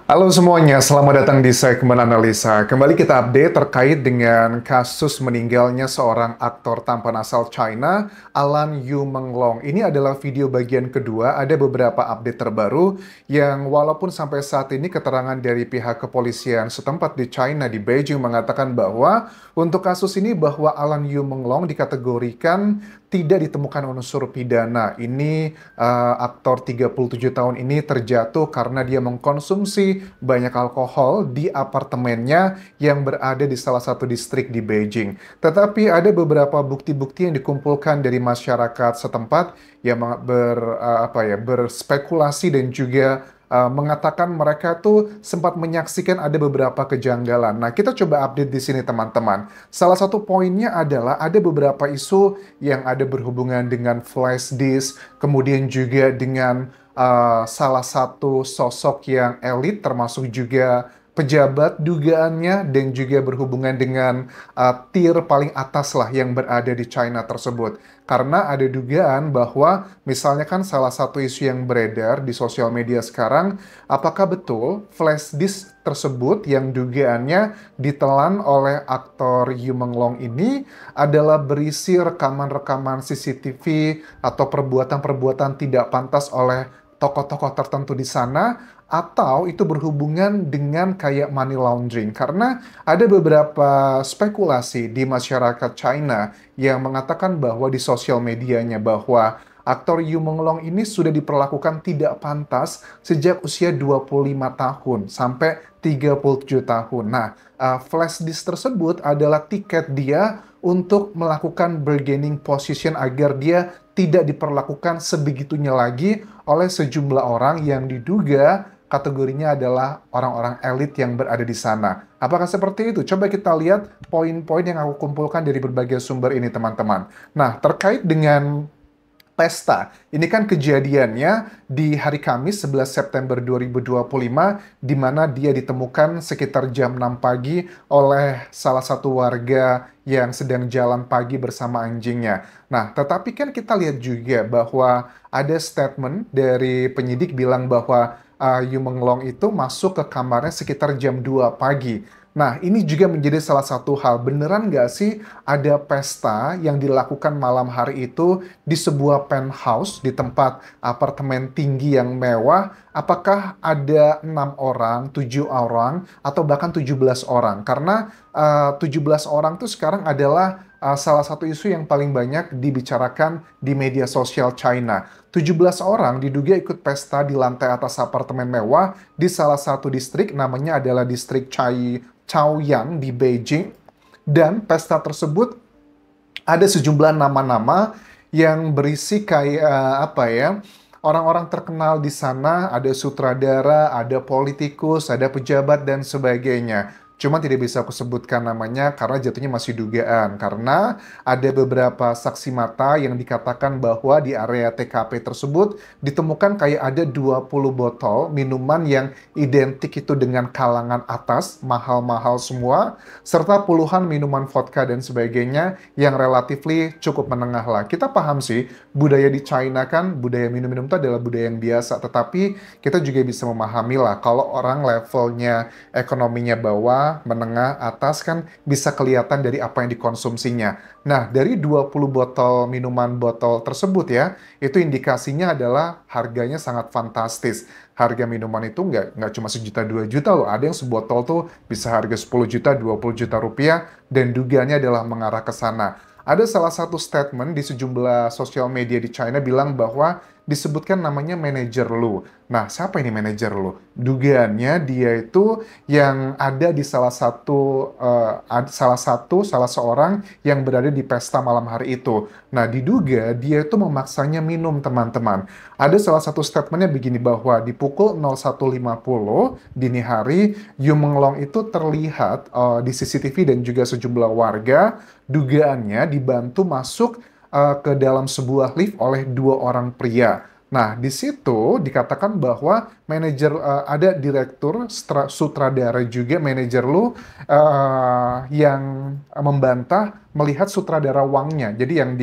Halo semuanya, selamat datang di segmen analisa. Kembali kita update terkait dengan kasus meninggalnya seorang aktor tampan asal China, Alan Yu Menglong. Ini adalah video bagian kedua, ada beberapa update terbaru yang walaupun sampai saat ini keterangan dari pihak kepolisian setempat di China, di Beijing mengatakan bahwa untuk kasus ini bahwa Alan Yu Menglong dikategorikan tidak ditemukan unsur pidana. Ini aktor 37 tahun ini terjatuh karena dia mengkonsumsi banyak alkohol di apartemennya yang berada di salah satu distrik di Beijing. Tetapi ada beberapa bukti-bukti yang dikumpulkan dari masyarakat setempat yang berspekulasi dan juga mengatakan mereka tuh sempat menyaksikan ada beberapa kejanggalan. Nah, kita coba update di sini teman-teman. Salah satu poinnya adalah ada beberapa isu yang ada berhubungan dengan flash disk, kemudian juga dengan salah satu sosok yang elit termasuk juga pejabat dugaannya dan juga berhubungan dengan tier paling atas lah yang berada di China tersebut. Karena ada dugaan bahwa misalnya kan salah satu isu yang beredar di sosial media sekarang, apakah betul flash disk tersebut yang dugaannya ditelan oleh aktor Yu Menglong ini adalah berisi rekaman-rekaman CCTV atau perbuatan-perbuatan tidak pantas oleh tokoh-tokoh tertentu di sana, atau itu berhubungan dengan kayak money laundering. Karena ada beberapa spekulasi di masyarakat China yang mengatakan bahwa di sosial medianya bahwa aktor Yu Menglong ini sudah diperlakukan tidak pantas sejak usia 25 tahun sampai 37 tahun. Nah, flash disk tersebut adalah tiket dia untuk melakukan bargaining position agar dia tidak diperlakukan sebegitunya lagi oleh sejumlah orang yang diduga kategorinya adalah orang-orang elit yang berada di sana. Apakah seperti itu? Coba kita lihat poin-poin yang aku kumpulkan dari berbagai sumber ini, teman-teman. Nah, terkait dengan pesta. Ini kan kejadiannya di hari Kamis 11 September 2025, di mana dia ditemukan sekitar jam 6 pagi oleh salah satu warga yang sedang jalan pagi bersama anjingnya. Nah, tetapi kan kita lihat juga bahwa ada statement dari penyidik bilang bahwa Yu Menglong itu masuk ke kamarnya sekitar jam 2 pagi. Nah, ini juga menjadi salah satu hal. Beneran nggak sih ada pesta yang dilakukan malam hari itu di sebuah penthouse di tempat apartemen tinggi yang mewah? Apakah ada 6 orang, 7 orang, atau bahkan 17 orang? Karena 17 orang itu sekarang adalah salah satu isu yang paling banyak dibicarakan di media sosial China. 17 orang diduga ikut pesta di lantai atas apartemen mewah di salah satu distrik, namanya adalah distrik Chaoyang di Beijing. Dan pesta tersebut ada sejumlah nama-nama yang berisi kayak apa ya, orang-orang terkenal di sana, ada sutradara, ada politikus, ada pejabat dan sebagainya. Cuma tidak bisa aku sebutkan namanya karena jatuhnya masih dugaan. Karena ada beberapa saksi mata yang dikatakan bahwa di area TKP tersebut ditemukan kayak ada 20 botol minuman yang identik itu dengan kalangan atas, mahal-mahal semua, serta puluhan minuman vodka dan sebagainya yang relatifly cukup menengah lah. Kita paham sih, budaya di China kan, budaya minum-minum itu adalah budaya yang biasa, tetapi kita juga bisa memahami lah kalau orang levelnya ekonominya bawah, menengah, atas kan bisa kelihatan dari apa yang dikonsumsinya. Nah, dari 20 botol minuman botol tersebut ya, itu indikasinya adalah harganya sangat fantastis. Harga minuman itu nggak cuma sejuta 2 juta loh, ada yang sebotol tuh bisa harga 10 juta, 20 juta rupiah, dan dugaannya adalah mengarah ke sana. Ada salah satu statement di sejumlah sosial media di China bilang bahwa disebutkan namanya manajer Lu. Nah, siapa ini manajer Lu? Dugaannya dia itu yang ada di salah seorang yang berada di pesta malam hari itu. Nah, diduga dia itu memaksanya minum, teman-teman. Ada salah satu statementnya begini bahwa di pukul 01.50 dini hari, Yu Menglong itu terlihat di CCTV dan juga sejumlah warga, dugaannya dibantu masuk ke dalam sebuah lift oleh 2 orang pria. Nah, di situ dikatakan bahwa manajer ada direktur sutradara juga manajer Lu yang membantah melihat sutradara Wangnya. Jadi yang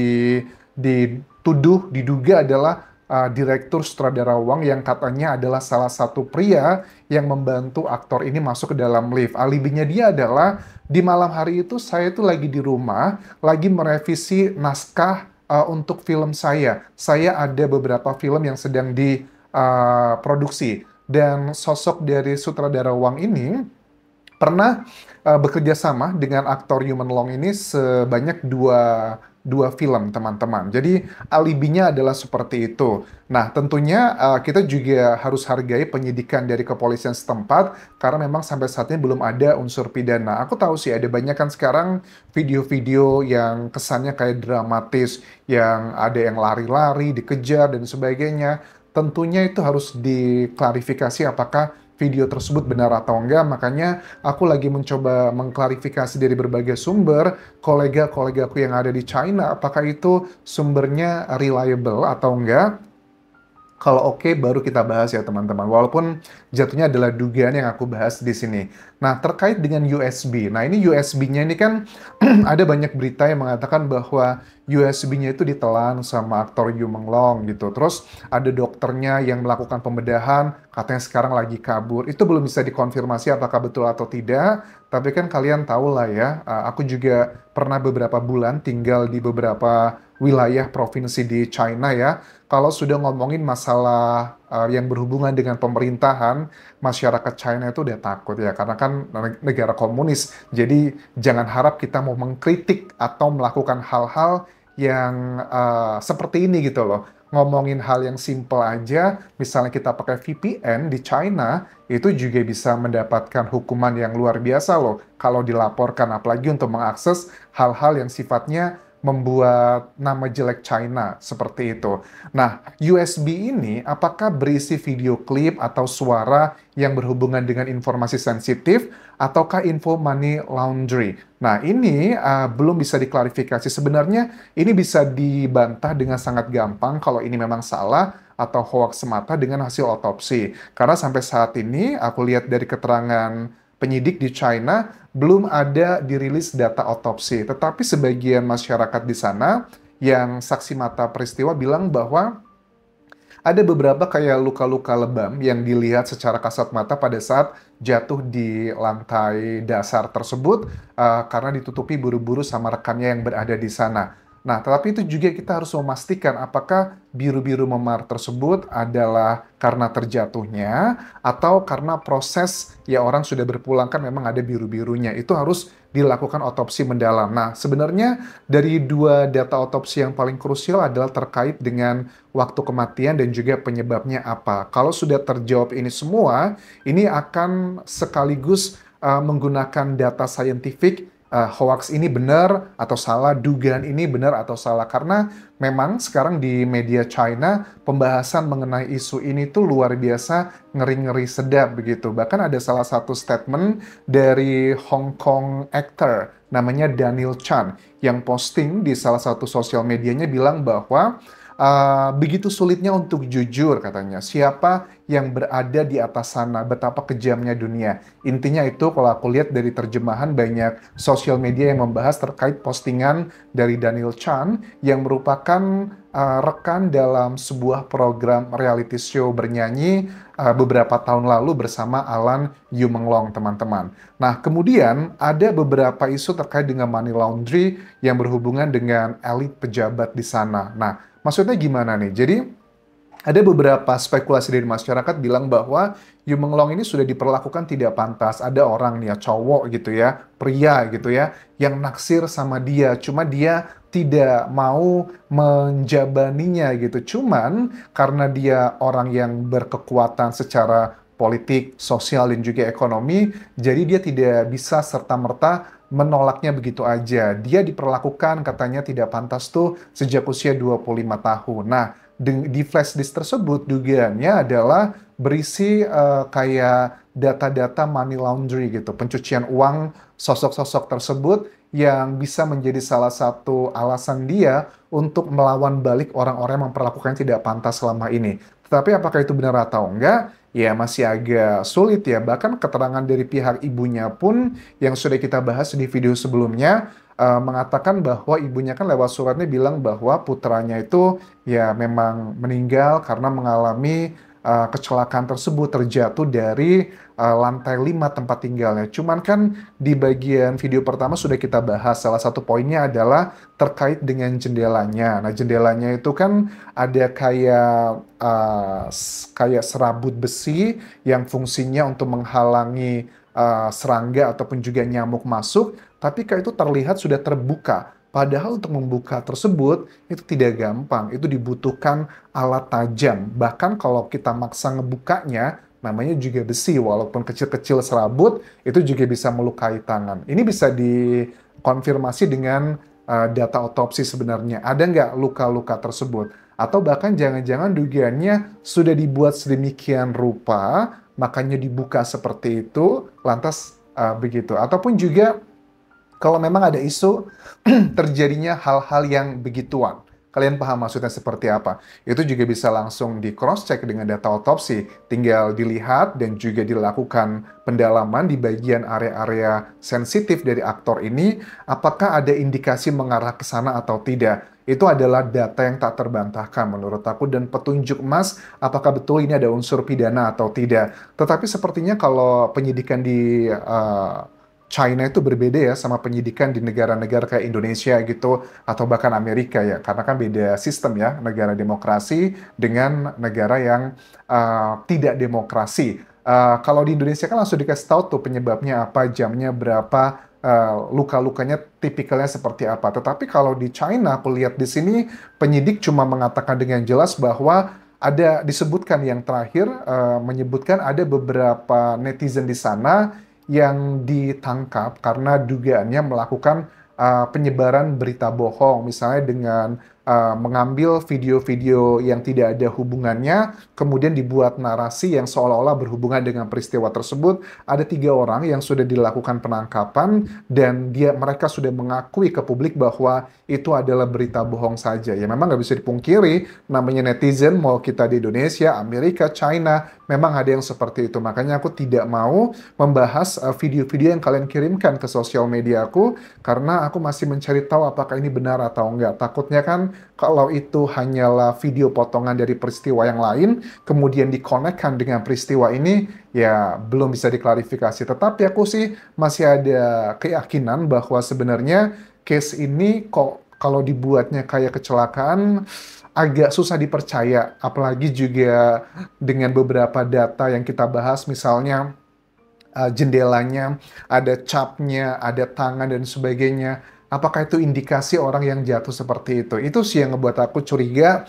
dituduh diduga adalah direktur sutradara Wang yang katanya adalah salah satu pria yang membantu aktor ini masuk ke dalam lift. Alibinya dia adalah di malam hari itu saya itu lagi di rumah, lagi merevisi naskah untuk film saya. Saya ada beberapa film yang sedang diproduksi. Dan sosok dari sutradara Wang ini pernah bekerja sama dengan aktor Yumen Long ini sebanyak dua film, teman-teman. Jadi alibinya adalah seperti itu. Nah, tentunya kita juga harus hargai penyidikan dari kepolisian setempat karena memang sampai saat ini belum ada unsur pidana. Aku tahu sih ada banyak kan sekarang video-video yang kesannya kayak dramatis, yang ada yang lari-lari, dikejar dan sebagainya. Tentunya itu harus diklarifikasi apakah video tersebut benar atau enggak. Makanya aku lagi mencoba mengklarifikasi dari berbagai sumber, kolega-kolegaku yang ada di China, apakah itu sumbernya reliable atau enggak. Kalau oke, baru kita bahas ya teman-teman. Walaupun jatuhnya adalah dugaan yang aku bahas di sini. Nah, terkait dengan USB. Nah, ini USB-nya ini kan ada banyak berita yang mengatakan bahwa USB-nya itu ditelan sama aktor Yu Menglong gitu. Terus ada dokternya yang melakukan pembedahan, katanya sekarang lagi kabur. Itu belum bisa dikonfirmasi apakah betul atau tidak. Tapi kan kalian tahu lah ya, aku juga pernah beberapa bulan tinggal di beberapa wilayah provinsi di China ya. Kalau sudah ngomongin masalah yang berhubungan dengan pemerintahan, masyarakat China itu udah takut ya, karena kan negara komunis. Jadi jangan harap kita mau mengkritik atau melakukan hal-hal yang seperti ini gitu loh. Ngomongin hal yang simple aja, misalnya kita pakai VPN di China, itu juga bisa mendapatkan hukuman yang luar biasa loh kalau dilaporkan, apalagi untuk mengakses hal-hal yang sifatnya membuat nama jelek China seperti itu. Nah, USB ini apakah berisi video klip atau suara yang berhubungan dengan informasi sensitif ataukah info money laundry? Nah, ini belum bisa diklarifikasi. Sebenarnya ini bisa dibantah dengan sangat gampang kalau ini memang salah atau hoax semata dengan hasil otopsi. Karena sampai saat ini aku lihat dari keterangan penyidik di China belum ada dirilis data otopsi, tetapi sebagian masyarakat di sana yang saksi mata peristiwa bilang bahwa ada beberapa kayak luka-luka lebam yang dilihat secara kasat mata pada saat jatuh di lantai dasar tersebut karena ditutupi buru-buru sama rekannya yang berada di sana. Nah, tetapi itu juga kita harus memastikan apakah biru-biru memar tersebut adalah karena terjatuhnya atau karena proses ya orang sudah berpulang kan memang ada biru-birunya. Itu harus dilakukan otopsi mendalam. Nah, sebenarnya dari dua data otopsi yang paling krusial adalah terkait dengan waktu kematian dan juga penyebabnya apa. Kalau sudah terjawab ini semua, ini akan sekaligus menggunakan data saintifik hoax ini benar atau salah, dugaan ini benar atau salah. Karena memang sekarang di media China, pembahasan mengenai isu ini tuh luar biasa ngeri-ngeri sedap begitu. Bahkan ada salah satu statement dari Hong Kong actor, namanya Daniel Chan, yang posting di salah satu sosial medianya bilang bahwa begitu sulitnya untuk jujur katanya. Siapa yang berada di atas sana, betapa kejamnya dunia. Intinya itu kalau aku lihat dari terjemahan banyak sosial media yang membahas terkait postingan dari Daniel Chan yang merupakan rekan dalam sebuah program reality show bernyanyi beberapa tahun lalu bersama Alan Yu Menglong, teman-teman. Nah, kemudian ada beberapa isu terkait dengan money laundry yang berhubungan dengan elit pejabat di sana. Nah, maksudnya gimana nih? Jadi ada beberapa spekulasi dari masyarakat bilang bahwa Yu Menglong ini sudah diperlakukan tidak pantas. Ada orang nih ya, cowok gitu ya, pria gitu ya, yang naksir sama dia. Cuma dia tidak mau menjabaninya gitu. Cuman karena dia orang yang berkekuatan secara politik, sosial, dan juga ekonomi, jadi dia tidak bisa serta-merta menolaknya begitu aja. Dia diperlakukan katanya tidak pantas tuh sejak usia 25 tahun. Nah, di flash disk tersebut dugaannya adalah berisi kayak data-data money laundry gitu, pencucian uang sosok-sosok tersebut yang bisa menjadi salah satu alasan dia untuk melawan balik orang-orang yang memperlakukan tidak pantas selama ini. Tetapi apakah itu benar atau enggak? ya masih agak sulit ya. Bahkan keterangan dari pihak ibunya pun yang sudah kita bahas di video sebelumnya mengatakan bahwa ibunya kan lewat suratnya bilang bahwa putranya itu ya memang meninggal karena mengalami kecelakaan tersebut terjatuh dari lantai 5 tempat tinggalnya. Cuman kan di bagian video pertama sudah kita bahas, salah satu poinnya adalah terkait dengan jendelanya. Nah, jendelanya itu kan ada kayak serabut besi yang fungsinya untuk menghalangi serangga ataupun juga nyamuk masuk, tapi kayak itu terlihat sudah terbuka. Padahal untuk membuka tersebut itu tidak gampang, itu dibutuhkan alat tajam. Bahkan kalau kita maksa ngebukanya, namanya juga besi, walaupun kecil-kecil serabut, itu juga bisa melukai tangan. Ini bisa dikonfirmasi dengan data otopsi sebenarnya. Ada nggak luka-luka tersebut? Atau bahkan jangan-jangan dugaannya sudah dibuat sedemikian rupa, makanya dibuka seperti itu, lantas begitu. Ataupun juga kalau memang ada isu terjadinya hal-hal yang begituan. Kalian paham maksudnya seperti apa? Itu juga bisa langsung di cross-check dengan data otopsi. Tinggal dilihat dan juga dilakukan pendalaman di bagian area-area sensitif dari aktor ini. Apakah ada indikasi mengarah ke sana atau tidak? Itu adalah data yang tak terbantahkan menurut aku dan petunjuk emas apakah betul ini ada unsur pidana atau tidak. Tetapi sepertinya kalau penyidikan di China itu berbeda ya sama penyidikan di negara-negara kayak Indonesia gitu atau bahkan Amerika ya karena kan beda sistem ya negara demokrasi dengan negara yang tidak demokrasi. Kalau di Indonesia kan langsung dikasih tahu tuh penyebabnya apa, jamnya berapa, luka-lukanya tipikalnya seperti apa. Tetapi kalau di China aku lihat di sini penyidik cuma mengatakan dengan jelas bahwa ada disebutkan yang terakhir menyebutkan ada beberapa netizen di sana yang ditangkap karena dugaannya melakukan penyebaran berita bohong, misalnya dengan mengambil video-video yang tidak ada hubungannya, kemudian dibuat narasi yang seolah-olah berhubungan dengan peristiwa tersebut. Ada 3 orang yang sudah dilakukan penangkapan dan mereka sudah mengakui ke publik bahwa itu adalah berita bohong saja. Ya memang nggak bisa dipungkiri, namanya netizen, mau kita di Indonesia, Amerika, China, memang ada yang seperti itu. Makanya aku tidak mau membahas video-video yang kalian kirimkan ke sosial media aku, karena aku masih mencari tahu apakah ini benar atau enggak. Takutnya kan kalau itu hanyalah video potongan dari peristiwa yang lain, kemudian dikonekkan dengan peristiwa ini, ya belum bisa diklarifikasi. Tetapi aku sih masih ada keyakinan bahwa sebenarnya case ini kok kalau dibuatnya kayak kecelakaan, agak susah dipercaya. Apalagi juga dengan beberapa data yang kita bahas, misalnya jendelanya, ada capnya, ada tangan dan sebagainya. Apakah itu indikasi orang yang jatuh seperti itu? Itu sih yang ngebuat aku curiga.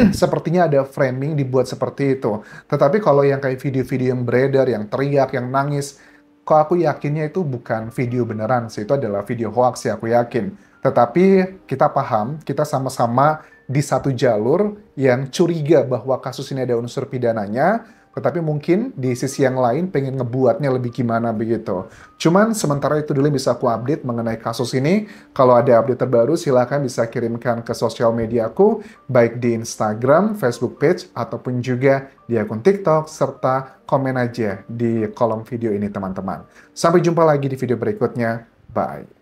Sepertinya ada framing dibuat seperti itu. Tetapi kalau yang kayak video-video yang beredar, yang teriak, yang nangis, kok aku yakinnya itu bukan video beneran sih. Itu adalah video hoax sih aku yakin. Tetapi kita paham, kita sama-sama di satu jalur yang curiga bahwa kasus ini ada unsur pidananya, tetapi mungkin di sisi yang lain pengen ngebuatnya lebih gimana begitu. Cuman sementara itu dulu bisa aku update mengenai kasus ini. Kalau ada update terbaru silahkan bisa kirimkan ke sosial media aku, baik di Instagram, Facebook page, ataupun juga di akun TikTok, serta komen aja di kolom video ini teman-teman. Sampai jumpa lagi di video berikutnya. Bye.